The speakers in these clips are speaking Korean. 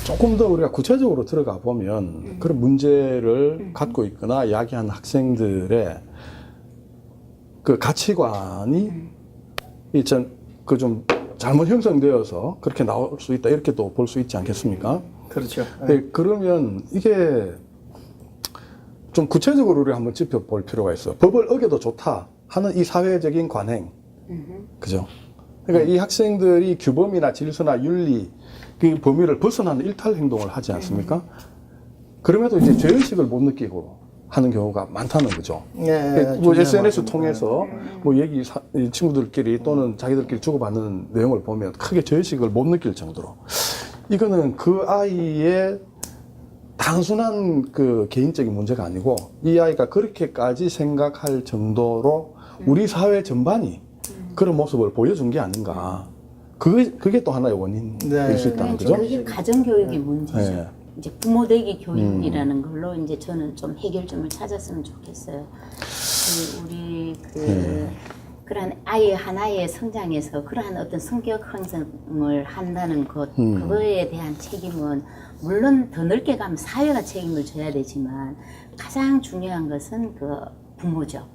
조금 더 우리가 구체적으로 들어가 보면 그런 문제를 갖고 있거나 이야기하는 학생들의 그 가치관이 좀 잘못 형성되어서 그렇게 나올 수 있다 이렇게 또 볼 수 있지 않겠습니까? 그렇죠. 네, 그러면 이게 좀 구체적으로 우리 한번 짚어볼 필요가 있어요. 법을 어겨도 좋다 하는 이 사회적인 관행, 그죠? 그러니까 이 학생들이 규범이나 질서나 윤리 그 범위를 벗어나는 일탈 행동을 하지 않습니까? 그럼에도 이제 죄의식을 못 느끼고 하는 경우가 많다는 거죠. 네, 뭐 SNS 통해서 뭐 이 친구들끼리 또는 자기들끼리 주고받는 내용을 보면 크게 죄의식을 못 느낄 정도로 이거는 그 아이의 단순한 그 개인적인 문제가 아니고 이 아이가 그렇게까지 생각할 정도로 우리 사회 전반이 그런 모습을 보여준 게 아닌가. 그게 또 하나의 원인일 수 있다는 거죠. 그게 가정교육의 문제죠. 네. 이제 부모 대기 교육이라는 걸로 이제 저는 좀 해결점을 찾았으면 좋겠어요. 그러한 아이 하나의 성장에서 그러한 어떤 성격 형성을 한다는 것, 그거에 대한 책임은 물론 더 넓게 가면 사회가 책임을 져야 되지만 가장 중요한 것은 그 부모죠.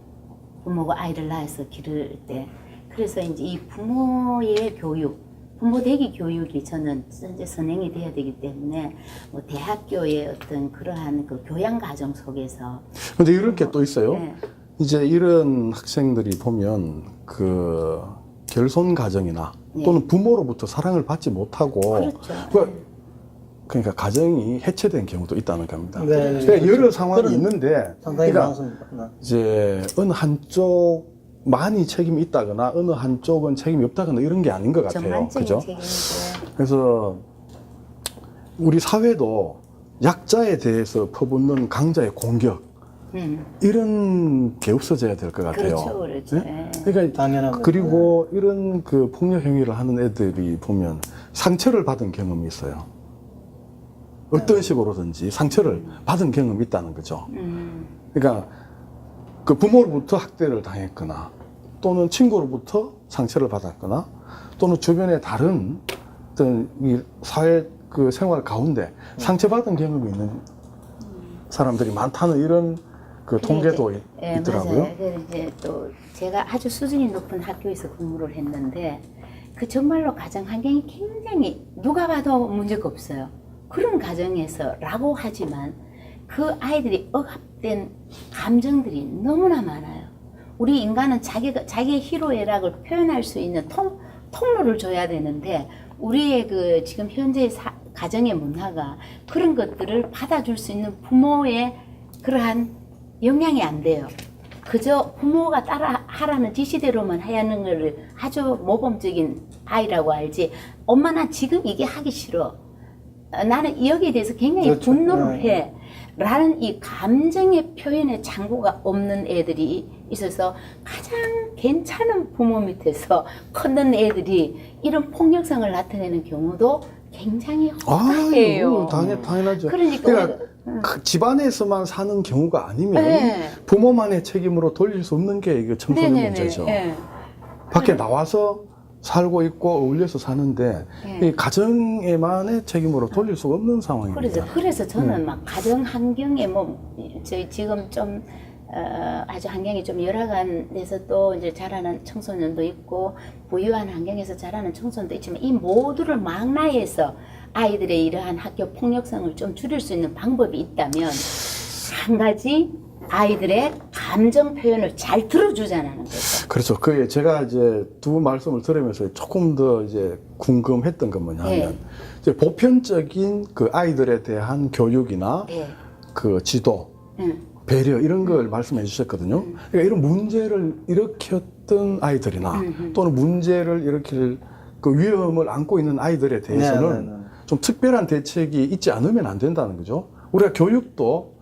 부모가 아이를 낳아서 기를 때. 그래서 이제 이 부모의 교육, 부모 대기 교육이 저는 이제 선행이 돼야 되기 때문에 뭐 대학교의 어떤 그러한 그 교양 과정 속에서. 근데 이런 게 또 있어요. 네. 이제 이런 학생들이 보면 그 결손 가정이나 또는 부모로부터 사랑을 받지 못하고 그렇죠. 그러니까 가정이 해체된 경우도 있다는 겁니다. 네. 그러니까 여러 상황이 있는데 상당히 그러니까 많습니다. 네. 이제 어느 한쪽 많이 책임이 있다거나 어느 한쪽은 책임이 없다거나 이런 게 아닌 것 같아요. 전반적인 그죠? 책임이죠. 그래서 우리 사회도 약자에 대해서 퍼붓는 강자의 공격 이런 게 없어져야 될 것 같아요. 그렇죠, 그렇죠. 네? 그러니까 당연한 그리고 이런 그 폭력 행위를 하는 애들이 보면 상처를 받은 경험이 있어요. 어떤 식으로든지 상처를 받은 경험이 있다는 거죠. 그러니까 그 부모로부터 학대를 당했거나 또는 친구로부터 상처를 받았거나 또는 주변의 다른 어떤 이 사회 그 생활 가운데 상처받은 경험이 있는 사람들이 많다는 이런 그 통계도 예, 있더라고요. 맞아요. 그래서 이제 또 제가 아주 수준이 높은 학교에서 근무를 했는데 그 정말로 가정 환경이 굉장히 누가 봐도 문제가 없어요. 그런 가정에서라고 하지만 그 아이들이 억압된 감정들이 너무나 많아요. 우리 인간은 자기의 희로애락을 표현할 수 있는 통로를 줘야 되는데 우리의 그 지금 현재의 가정의 문화가 그런 것들을 받아줄 수 있는 부모의 그러한 영향이 안 돼요. 그저 부모가 따라 하라는 지시대로만 하는 것을 아주 모범적인 아이라고 알지. 엄마 나 지금 이게 하기 싫어. 나는 여기에 대해서 굉장히 그렇죠. 분노를 해. 라는 이 감정의 표현의 창구가 없는 애들이 있어서 가장 괜찮은 부모 밑에서 컸는 애들이 이런 폭력성을 나타내는 경우도 굉장히 허다해요. 당연하죠. 그러니까 그 집안에서만 사는 경우가 아니면 네. 부모만의 책임으로 돌릴 수 없는 게 이게 청소년 네네네. 문제죠. 네. 밖에 나와서 살고 있고 어울려서 사는데 네. 이 가정에만의 책임으로 돌릴 수가 없는 상황입니다. 그래서 저는 막 가정 환경에 저희 지금 좀 아주 환경이 좀 열악한 데서 또 이제 자라는 청소년도 있고 부유한 환경에서 자라는 청소년도 있지만 이 모두를 망라해서 아이들의 이러한 학교 폭력성을 좀 줄일 수 있는 방법이 있다면 한 가지 아이들의 감정 표현을 잘 들어주자는 거죠. 그렇죠. 그 제가 이제 두 분 말씀을 들으면서 조금 더 이제 궁금했던 건 뭐냐면 네. 이제 보편적인 그 아이들에 대한 교육이나 네. 그 지도, 배려 이런 걸 말씀해 주셨거든요. 그러니까 이런 문제를 일으켰던 아이들이나 또는 문제를 일으킬 그 위험을 안고 있는 아이들에 대해서는 네. 좀 특별한 대책이 있지 않으면 안 된다는 거죠. 우리가 교육도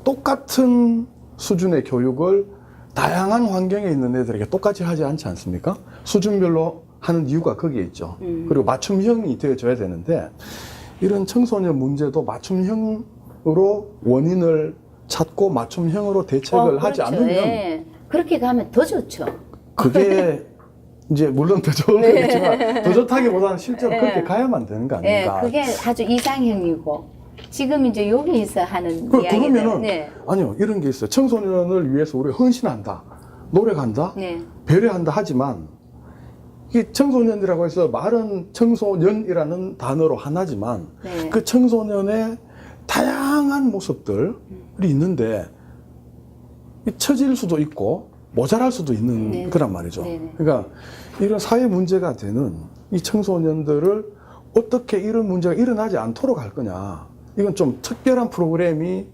똑같은 수준의 교육을 다양한 환경에 있는 애들에게 똑같이 하지 않지 않습니까? 수준별로 하는 이유가 거기에 있죠. 그리고 맞춤형이 되어줘야 되는데 이런 청소년 문제도 맞춤형으로 원인을 찾고 맞춤형으로 대책을 하지 그렇죠. 않으면 예. 그렇게 가면 더 좋죠. 그게 네. 물론 더 좋겠지만 더 좋다기보다는 실제로 네. 그렇게 가야만 되는 거 네, 아닙니까? 그게 아주 이상형이고 지금 이제 여기서 하는 이야기는 그러면은 네. 아니요, 이런 게 있어요. 청소년을 위해서 우리 헌신한다, 노력한다, 네. 배려한다 하지만 이 청소년이라고 해서 말은 청소년이라는 단어로 하나지만 네. 그 청소년의 다양한 모습들이 있는데 처질 수도 있고 모자랄 수도 있는 네. 거란 말이죠. 네. 그러니까 이런 사회 문제가 되는 이 청소년들을 어떻게 이런 문제가 일어나지 않도록 할 거냐, 이건 좀 특별한 프로그램이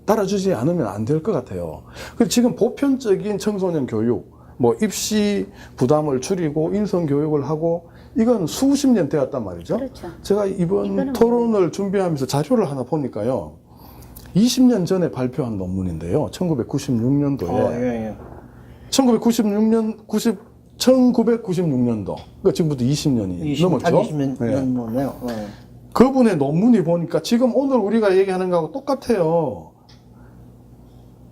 따라주지 않으면 안 될 것 같아요. 그리고 지금 보편적인 청소년 교육, 뭐 입시 부담을 줄이고 인성 교육을 하고 이건 수십 년 되었단 말이죠. 그렇죠. 제가 이번 이거는 토론을 준비하면서 자료를 하나 보니까요, 20년 전에 발표한 논문인데요. 1996년도에 예. 1996년도, 그러니까 지금부터 20년이 넘었죠. 20년 네. 넘었네요. 네. 그분의 논문이 보니까 지금 오늘 우리가 얘기하는 거하고 똑같아요.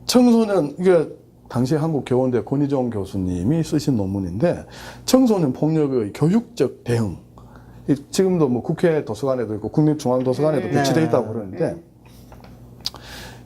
청소년, 이게 당시 한국교원대 권희정 교수님이 쓰신 논문인데, 청소년 폭력의 교육적 대응. 지금도 뭐 국회 도서관에도 있고 국립중앙도서관에도 배치되어 있다고 그러는데,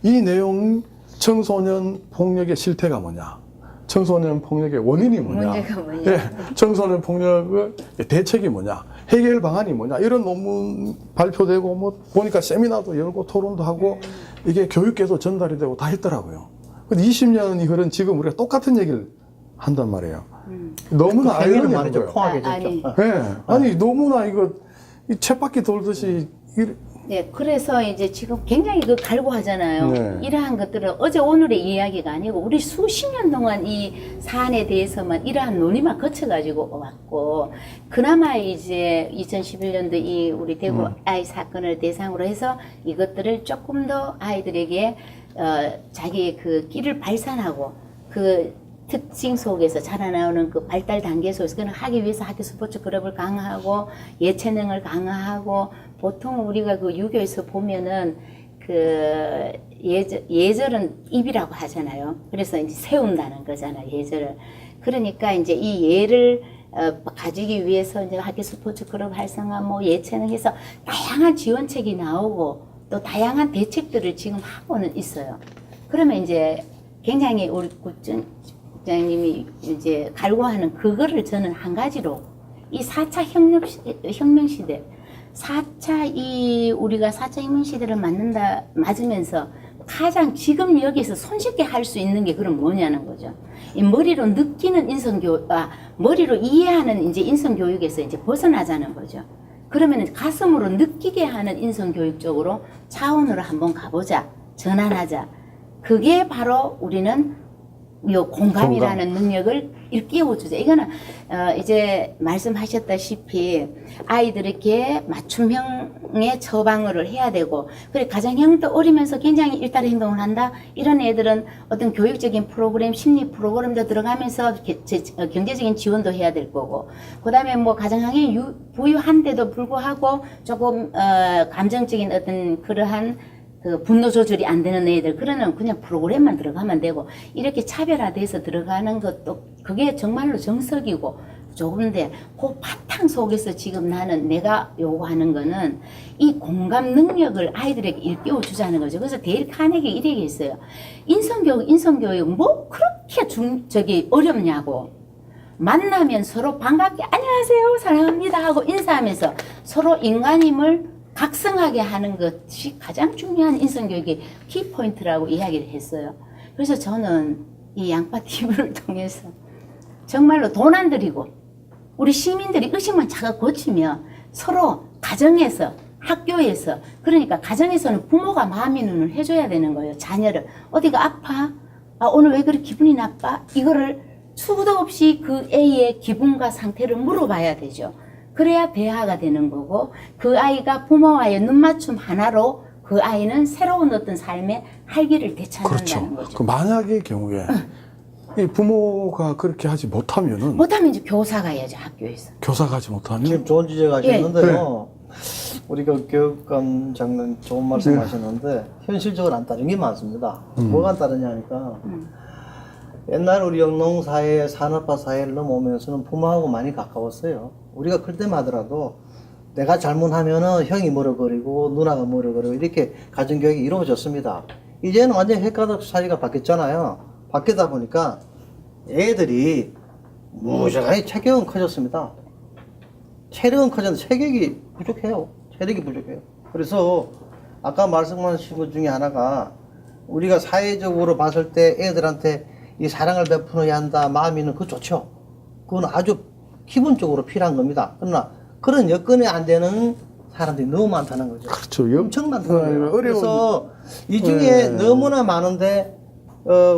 이 내용, 청소년 폭력의 실태가 뭐냐, 청소년 폭력의 원인이 뭐냐, 문제가 뭐냐. 예, 청소년 폭력의 대책이 뭐냐, 해결 방안이 뭐냐, 이런 논문 발표되고 뭐 보니까 세미나도 열고 토론도 하고 이게 교육계에서 전달이 되고 다 했더라고요. 근데 20년이 흐른 지금 우리가 똑같은 얘기를 한단 말이에요. 너무나 그 행위는 아이러니한 말이죠. 거예요. 포함이 아니. 됐죠. 예, 아니 너무나 이거 이 쳇바퀴 돌듯이 네, 그래서 이제 지금 굉장히 그 갈구하잖아요. 네. 이러한 것들은 어제 오늘의 이야기가 아니고 우리 수십 년 동안 이 사안에 대해서만 이러한 논의만 거쳐가지고 왔고, 그나마 이제 2011년도 이 우리 대구 아이 사건을 대상으로 해서 이것들을 조금 더 아이들에게 자기의 그 끼를 발산하고 그 특징 속에서 자라나오는 그 발달 단계 속에서 그걸 하기 위해서 학교 스포츠 클럽을 강화하고 예체능을 강화하고, 보통 우리가 그 유교에서 보면은 그 예절은 입이라고 하잖아요. 그래서 이제 세운다는 거잖아요, 예절을. 그러니까 이제 이 예를 가지기 위해서 이제 학교 스포츠 클럽 활성화, 뭐 예체능 해서 다양한 지원책이 나오고 또 다양한 대책들을 지금 하고는 있어요. 그러면 이제 굉장히 우리 국장님이 이제 갈구하는 그거를 저는 한 가지로 이 4차 혁명 시대, 4차 우리가 4차 혁명 시대를 맞으면서 가장 지금 여기서 손쉽게 할 수 있는 게 그럼 뭐냐는 거죠. 이 머리로 느끼는 머리로 이해하는 이제 인성교육에서 이제 벗어나자는 거죠. 그러면 가슴으로 느끼게 하는 인성교육 쪽으로 차원으로 한번 가보자, 전환하자. 그게 바로 우리는 요 공감이라는 능력을 일깨워주자. 이거는 이제 말씀하셨다시피 아이들에게 맞춤형의 처방을 해야 되고, 그래 가정형도 어리면서 굉장히 일탈 행동을 한다, 이런 애들은 어떤 교육적인 프로그램, 심리 프로그램도 들어가면서 경제적인 지원도 해야 될 거고, 그 다음에 뭐 가정형이 부유한데도 불구하고 조금 감정적인 어떤 그러한 그 분노 조절이 안 되는 애들, 그러는 그냥 프로그램만 들어가면 되고, 이렇게 차별화돼서 들어가는 것도 그게 정말로 정석이고 좋은데, 그 바탕 속에서 지금 나는 내가 요구하는 거는 이 공감 능력을 아이들에게 일깨워 주자는 거죠. 그래서 데일 카네기 이렇게 있어요. 인성교육 뭐 그렇게 어렵냐고. 만나면 서로 반갑게 안녕하세요, 사랑합니다 하고 인사하면서 서로 인간임을 각성하게 하는 것이 가장 중요한 인성교육의 키포인트라고 이야기를 했어요. 그래서 저는 이 양파 TV를 통해서 정말로 돈 안 들이고 우리 시민들이 의식만 자꾸 고치면 서로 가정에서, 학교에서, 그러니까 가정에서는 부모가 마음의 눈을 해줘야 되는 거예요. 자녀를 어디가 아파? 오늘 왜 그렇게 기분이 나빠? 이거를 수도 없이 그 A의 기분과 상태를 물어봐야 되죠. 그래야 대화가 되는 거고, 그 아이가 부모와의 눈맞춤 하나로 그 아이는 새로운 어떤 삶의 활기를 되찾는다는 거죠. 그 만약의 경우에 이 부모가 그렇게 하지 못하면은 이제 교사가 해야죠, 학교에서. 교사가 하지 못하면 지금 좋은 주제 가셨는데요. 우리가 교육감장님 좋은 말씀 하셨는데 현실적으로 안 따른 게 많습니다. 뭐가 안 따르냐 하니까 옛날 우리 영농 사회, 산업화 사회를 넘어오면서는 부모하고 많이 가까웠어요. 우리가 클 때만 하더라도 내가 잘못하면은 형이 뭐라거리고 누나가 뭐라거리고 이렇게 가정교육이 이루어졌습니다. 이제는 완전 핵가족 사회가 바뀌었잖아요. 바뀌다 보니까 애들이 무지하게 체격은 커졌습니다. 체력은 커졌는데 체격이 부족해요. 체력이 부족해요. 그래서 아까 말씀하신 것 중에 하나가 우리가 사회적으로 봤을 때 애들한테 이 사랑을 베풀어야 한다, 마음이는 그거 좋죠. 그건 아주 기본적으로 필요한 겁니다. 그러나 그런 여건이 안 되는 사람들이 너무 많다는 거죠. 그렇죠. 엄청 많다는 거예요. 어려운- 그래서 이 중에 너무나 많은데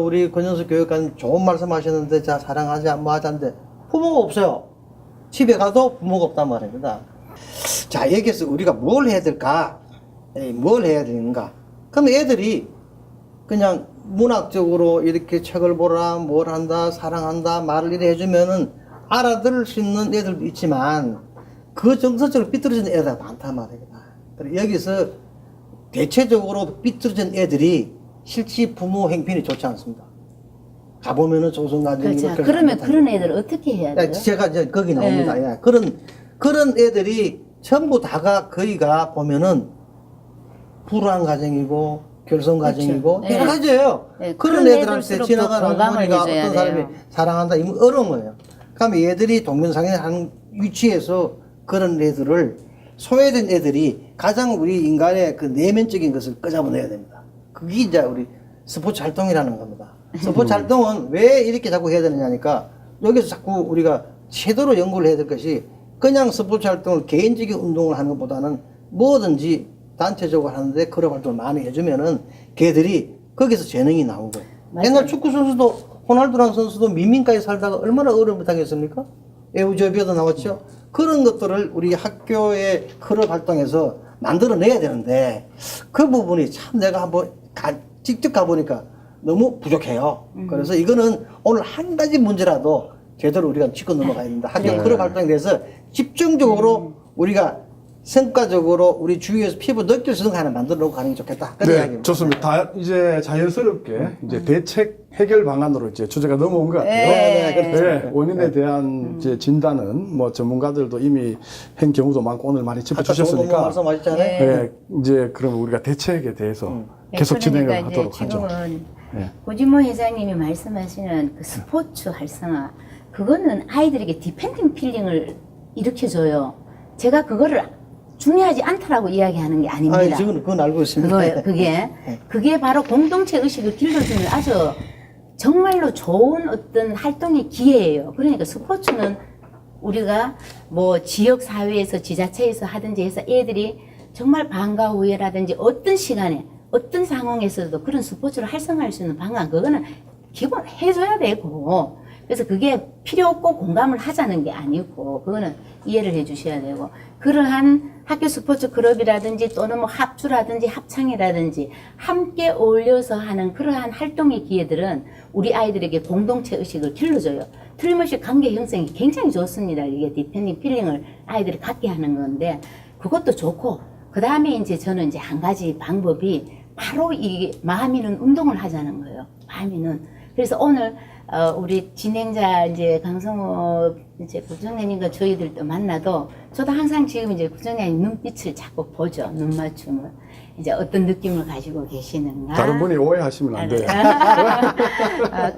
우리 권영수 교육관 좋은 말씀 하셨는데 자 사랑하자 뭐 하자는데 부모가 없어요. 집에 가도 부모가 없단 말입니다. 자 여기서 우리가 뭘 해야 될까? 뭘 해야 되는가? 그럼 애들이 그냥 문학적으로 이렇게 책을 보라, 뭘 한다, 사랑한다, 말을 이래 해주면은 알아들을 수 있는 애들도 있지만 그 정서적으로 삐뚤어진 애들 많단 말입니다. 그래서 여기서 대체적으로 삐뚤어진 애들이 실제 부모 행편이 좋지 않습니다. 가보면은 조선가정이 그렇죠. 그러면 그런 애들 어떻게 해야 돼요? 제가 이제 거기 나옵니다. 예. 그런 애들이 전부 다가 거의가 보면은 불우한 가정이고 결손 가정이고 그렇죠. 여러 가지예요. 네, 그런 그런 애들한테 애들수록 지나가는 공감을 어머니가 해줘야 어떤 사람이 돼요. 사랑한다 이건 어려운 거예요. 그럼 얘들이 동면상의 한 위치에서 그런 애들을 소외된 애들이 가장 우리 인간의 그 내면적인 것을 끄잡아내야 됩니다. 그게 이제 우리 스포츠 활동이라는 겁니다. 스포츠 활동은 왜 이렇게 자꾸 해야 되느냐니까 여기서 자꾸 우리가 제대로 연구를 해야 될 것이 그냥 스포츠 활동을 개인적인 운동을 하는 것보다는 뭐든지 단체적으로 하는데 그런 활동을 많이 해주면은 걔들이 거기서 재능이 나오고 맞아요. 옛날 축구 선수도 호날두라는 선수도 민민가에 살다가 얼마나 어려움을 당했습니까? 에우저비아도 나왔죠. 그런 것들을 우리 학교의 클럽 활동에서 만들어내야 되는데 그 부분이 참 내가 한번 직접 가보니까 너무 부족해요. 그래서 이거는 오늘 한 가지 문제라도 제대로 우리가 짚고 넘어가야 됩니다. 학교 네. 클럽 활동에 대해서 집중적으로 우리가 성과적으로 우리 주위에서 피부 느낄 수 있는 거 하나 만들어 놓고 가는 게 좋겠다. 그런 네, 이야기입니다. 좋습니다. 다 이제 자연스럽게 이제 대책 해결 방안으로 이제 주제가 넘어온 것 같아요. 네, 네, 그렇죠. 네, 원인에 대한 이제 진단은 뭐 전문가들도 이미 한 경우도 많고 오늘 많이 아까 짚어주셨으니까. 말씀하셨잖아요. 네, 이제 그럼 우리가 대책에 대해서 계속 진행을 그러니까 하도록 이제 하죠. 지금은 네. 고진모 회장님이 말씀하시는 그 스포츠 활성화 그거는 아이들에게 디펜딩 필링을 일으켜줘요. 제가 그거를 중요하지 않다라고 이야기하는 게 아닙니다. 아, 지금 그건 알고 있습니다. 그거예요. 그게 바로 공동체 의식을 길러주는 아주 정말로 좋은 어떤 활동의 기회예요. 그러니까 스포츠는 우리가 뭐 지역 사회에서 지자체에서 하든지 해서 애들이 정말 방과 후에라든지 어떤 시간에 어떤 상황에서도 그런 스포츠를 활성화할 수 있는 방안 그거는 기본 해줘야 되고 그래서 그게 필요 없고 공감을 하자는 게 아니고 그거는 이해를 해 주셔야 되고 그러한 학교 스포츠 클럽이라든지 또는 뭐 합주라든지 합창이라든지 함께 어울려서 하는 그러한 활동의 기회들은 우리 아이들에게 공동체 의식을 길러줘요. 틀림없이 관계 형성이 굉장히 좋습니다. 이게 디펜딩 필링을 아이들이 갖게 하는 건데 그것도 좋고 그 다음에 이제 저는 이제 한 가지 방법이 바로 이 마음이는 운동을 하자는 거예요. 마음이는 그래서 오늘 우리 진행자 이제 강성호 이제 부총장님과 저희들도 만나도 저도 항상 지금 이제 부총장님 눈빛을 자꾸 보죠. 눈 맞춤을 이제 어떤 느낌을 가지고 계시는가. 다른 분이 오해하시면 안 돼요.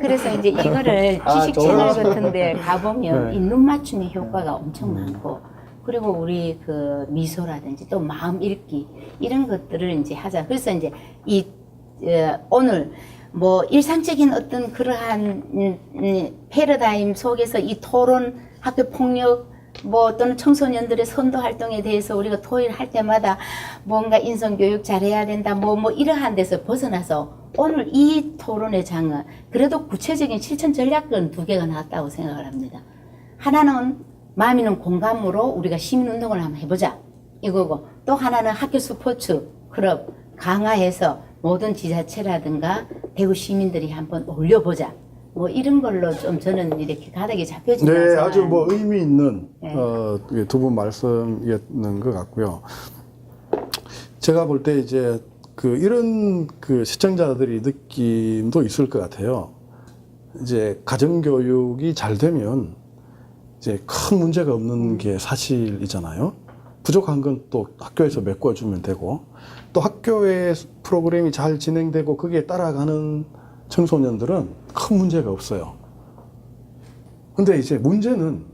그래서 이제 이거를 지식 채널 같은데 가보면 네. 이 눈 맞춤의 효과가 엄청 많고. 그리고 우리 그 미소라든지 또 마음 읽기 이런 것들을 이제 하자. 그래서 이제 이 오늘 뭐 일상적인 어떤 그러한 패러다임 속에서 이 토론, 학교 폭력 뭐 또는 청소년들의 선도 활동에 대해서 우리가 토의를 할 때마다 뭔가 인성교육 잘해야 된다 뭐 이러한 데서 벗어나서 오늘 이 토론의 장은 그래도 구체적인 실천 전략은 2개가 나왔다고 생각을 합니다. 하나는 마음이는 공감으로 우리가 시민운동을 한번 해보자 이거고 또 하나는 학교 스포츠 클럽 강화해서 모든 지자체라든가 대구 시민들이 한번 올려보자 뭐 이런 걸로 좀 저는 이렇게 가닥이 잡혀진다. 네, 아주 뭐 의미 있는 네. 두 분 말씀이었는 것 같고요. 제가 볼 때 이제 그 이런 그 시청자들이 느낌도 있을 것 같아요. 이제 가정교육이 잘 되면 이제 큰 문제가 없는 게 사실이잖아요. 부족한 건 또 학교에서 메꿔주면 되고, 또 학교의 프로그램이 잘 진행되고 거기에 따라가는 청소년들은 큰 문제가 없어요. 근데 이제 문제는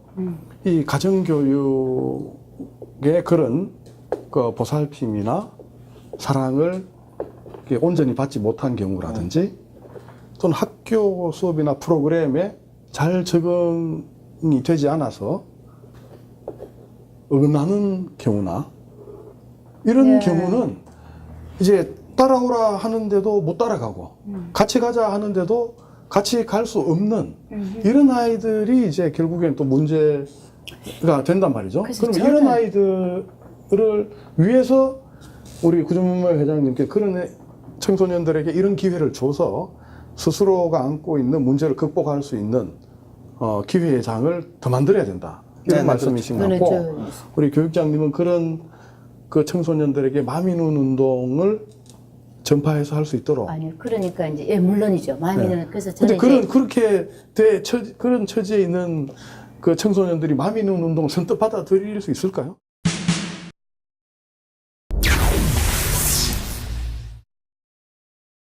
이 가정교육의 그런 그 보살핌이나 사랑을 이렇게 온전히 받지 못한 경우라든지, 또는 학교 수업이나 프로그램에 잘 적응이 되지 않아서 어긋나는 경우나, 이런 경우는 이제 따라오라 하는데도 못 따라가고, 같이 가자 하는데도 같이 갈 수 없는 이런 아이들이 이제 결국엔 또 문제가 된단 말이죠. 그럼 이런 아이들을 위해서 우리 구준문물 회장님께 그런 청소년들에게 이런 기회를 줘서 스스로가 안고 있는 문제를 극복할 수 있는 기회의 장을 더 만들어야 된다, 이런 네, 말씀이신 것 같고, 그렇죠. 우리 교육장님은 그런 그 청소년들에게 마미눈 운동을 전파해서 할 수 있도록. 아니 그러니까 이제 예, 물론이죠. 마음에는 그래서 근데 저는 이제 그렇게 그런 처지에 있는 그 청소년들이 마미눈 운동을 선뜻 받아들일 수 있을까요?